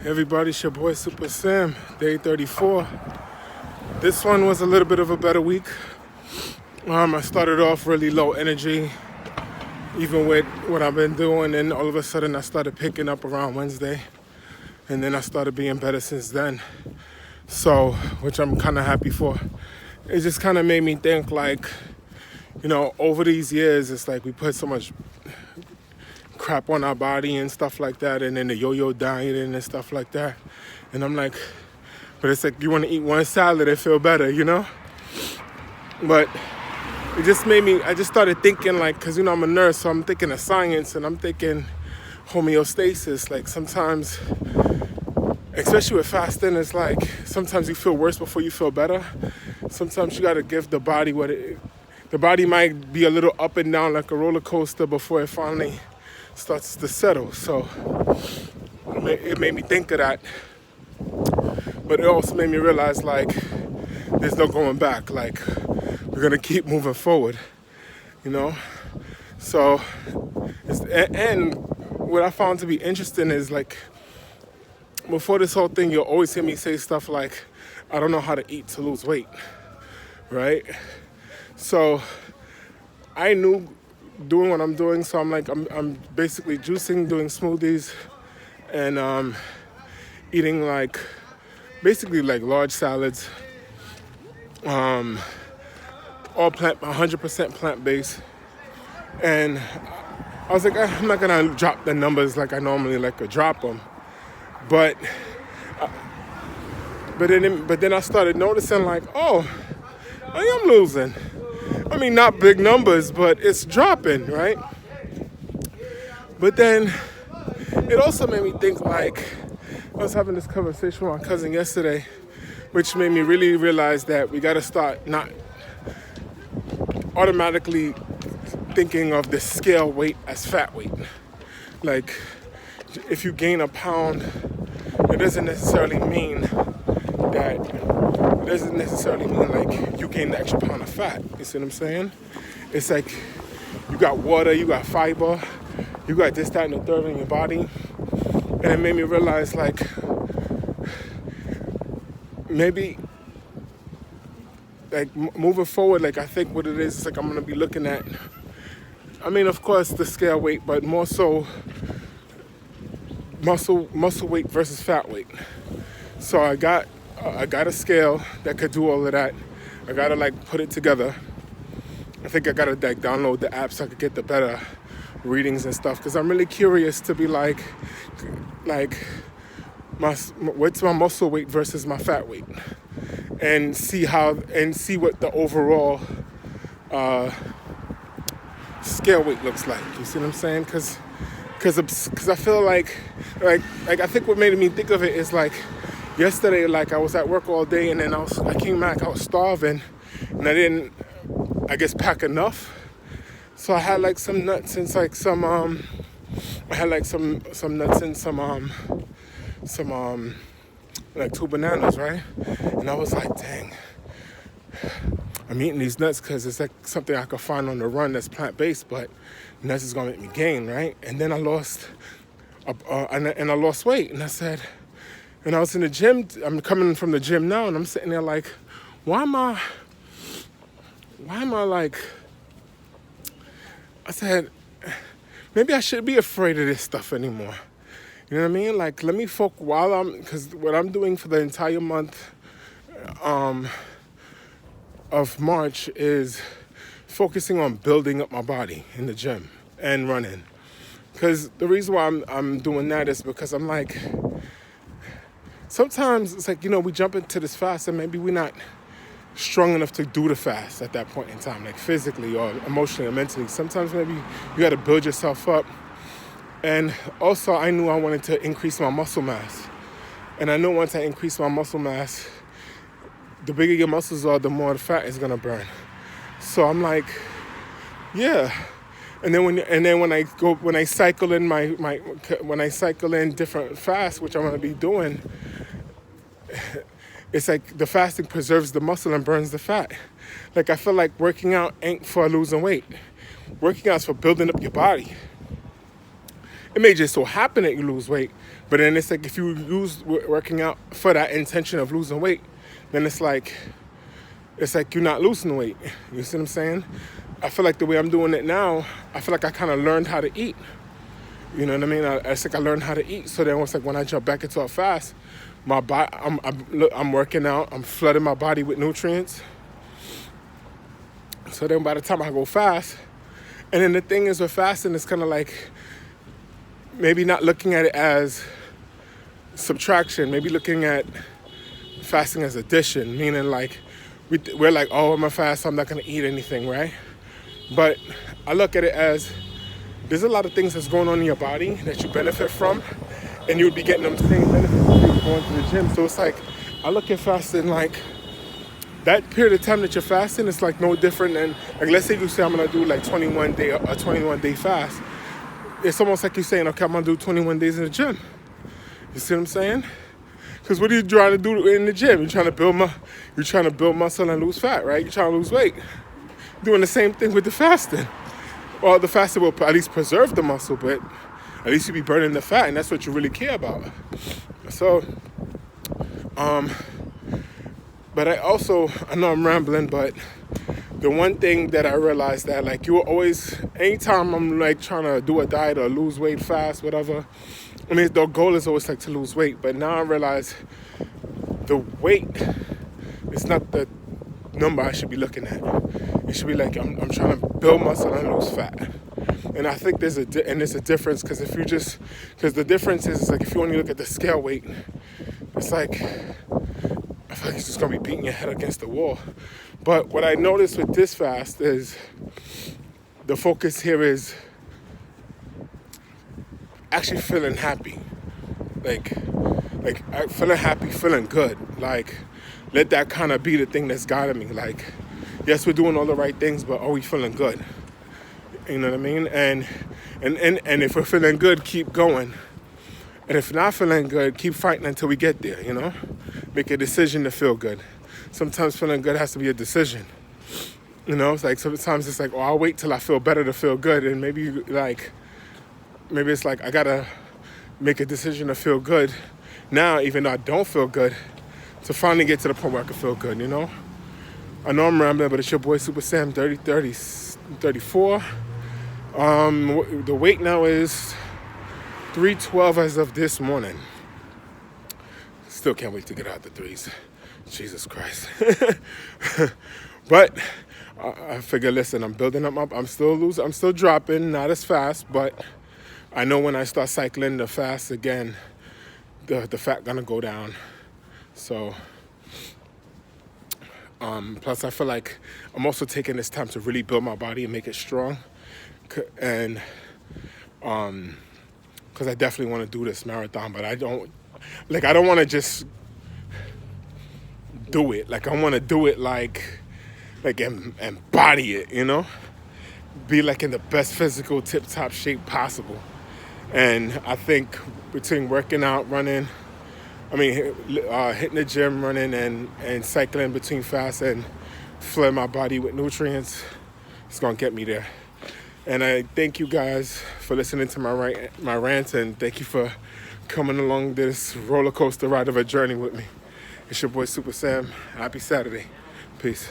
Everybody, it's your boy Super Sam, day 34. This one was a little bit of a better week. I started off really low energy, even with what I've been doing, and all of a sudden I started picking up around Wednesday, and then I started being better since then. So, which I'm kind of happy for. It just kind of made me think like, over these years, it's like we put so much crap on our body and stuff like that, and then the yo-yo dieting and stuff like that. And I'm like, but it's like you want to eat one salad and feel better, But it just made me, I just started thinking like, because I'm a nurse, so I'm thinking of science and I'm thinking homeostasis. Like sometimes, especially with fasting, it's like sometimes you feel worse before you feel better. Sometimes you got to give the body the body might be a little up and down like a roller coaster before it finally starts to settle. So it made me think of that. But it also made me realize like there's no going back. Like we're gonna keep moving forward, So and what I found to be interesting is like before this whole thing, you'll always hear me say stuff like, I don't know how to eat to lose weight, right? So I knew doing what I'm doing, so I'm like, I'm basically juicing, doing smoothies, and eating like, basically like large salads, all plant, 100% plant-based. And I was like, I'm not gonna drop the numbers like I normally like to drop them, but then I started noticing like, oh, I am losing. I mean, not big numbers, but it's dropping, right? But then it also made me think like, I was having this conversation with my cousin yesterday, which made me really realize that we gotta start not automatically thinking of the scale weight as fat weight. Like, if you gain a pound, it doesn't necessarily mean like you gain the extra pound of fat. You see what I'm saying? It's like you got water, you got fiber, you got this, that, and the third in your body. And it made me realize like maybe like moving forward, like I think what it is like I'm gonna be looking at, I mean, of course the scale weight, but more so muscle weight versus fat weight. So I got a scale that could do all of that. I gotta like put it together. I think I gotta like download the app so I could get the better readings and stuff, because I'm really curious to be like what's my muscle weight versus my fat weight, and see what the overall scale weight looks like. You see what I'm saying? Because I feel like I think what made me think of it is like yesterday, like I was at work all day, and then I came back, I was starving, and I didn't, I guess, pack enough. So I had like some nuts and like some nuts and some like 2 bananas, right? And I was like, dang, I'm eating these nuts because it's like something I could find on the run that's plant-based, but nuts is gonna make me gain, right? And then I lost, and I lost weight, and I said, and I was in the gym. I'm coming from the gym now, and I'm sitting there like, why am I like? I said, maybe I shouldn't be afraid of this stuff anymore. You know what I mean? Like, let me focus because what I'm doing for the entire month of March is focusing on building up my body in the gym and running. Because the reason why I'm doing that is because I'm like, sometimes it's like, we jump into this fast and maybe we're not strong enough to do the fast at that point in time, like physically or emotionally or mentally. Sometimes maybe you got to build yourself up. And also I knew I wanted to increase my muscle mass. And I know once I increase my muscle mass, the bigger your muscles are, the more the fat is gonna burn. So I'm like, yeah. And then when I cycle in when I cycle in different fasts, which I'm gonna be doing, it's like the fasting preserves the muscle and burns the fat. Like I feel like working out ain't for losing weight. Working out is for building up your body. It may just so happen that you lose weight, But then it's like if you use working out for that intention of losing weight, then it's like you're not losing weight. You see what I'm saying? I feel like the way I'm doing it now, I feel like I kind of learned how to eat. You know what I mean? It's like I learned how to eat. So then it's like when I jump back into a fast, my body, I'm working out, I'm flooding my body with nutrients. So then by the time I go fast, and then the thing is with fasting, it's kind of like maybe not looking at it as subtraction, maybe looking at fasting as addition, meaning like we're like, oh, I'm a fast, so I'm not going to eat anything, right? But I look at it as there's a lot of things that's going on in your body that you benefit from, and you would be getting them same benefits if you're going to the gym. So it's like, I look at fasting like that period of time that you're fasting is like no different than, like, let's say you say I'm going to do like a 21 day fast. It's almost like you're saying, okay, I'm going to do 21 days in the gym. You see what I'm saying? Because what are you trying to do in the gym? You're trying to build muscle and lose fat, right? You're trying to lose weight. Doing the same thing with the fasting. Well, the fasting will at least preserve the muscle, but at least you'll be burning the fat, and that's what you really care about. So, but I know I'm rambling, but the one thing that I realized that, like, you always, anytime I'm like trying to do a diet or lose weight fast, whatever, I mean, the goal is always like to lose weight, but now I realize the weight is not the number I should be looking at. It should be like I'm trying to build muscle and lose fat. And I think there's a difference, because the difference is like if you only look at the scale weight, it's like I feel like it's just gonna be beating your head against the wall. But what I noticed with this fast is the focus here is actually feeling happy, like feeling happy, feeling good. Like, let that kind of be the thing that's guiding me. Like, yes, we're doing all the right things, but are we feeling good? You know what I mean? And if we're feeling good, keep going. And if not feeling good, keep fighting until we get there, you know? Make a decision to feel good. Sometimes feeling good has to be a decision. You know, it's like sometimes it's like, oh, I'll wait till I feel better to feel good. And maybe it's like I gotta make a decision to feel good now, even though I don't feel good, to finally get to the point where I can feel good, you know? I know I'm rambling, but it's your boy Super Sam, 34. The weight now is 312 as of this morning. Still can't wait to get out the threes. Jesus Christ. But I figure, listen, I'm building up I'm still dropping, not as fast, but I know when I start cycling the fast again, the fat gonna go down. So, plus I feel like I'm also taking this time to really build my body and make it strong. And, because I definitely want to do this marathon, but I don't want to just do it. Like, I want to do it like embody it, you know? Be like in the best physical tip-top shape possible. And I think between working out, running, hitting the gym, running, and cycling between fast and flooding my body with nutrients, it's going to get me there. And I thank you guys for listening to my rant, and thank you for coming along this roller coaster ride of a journey with me. It's your boy Super Sam. Happy Saturday. Peace.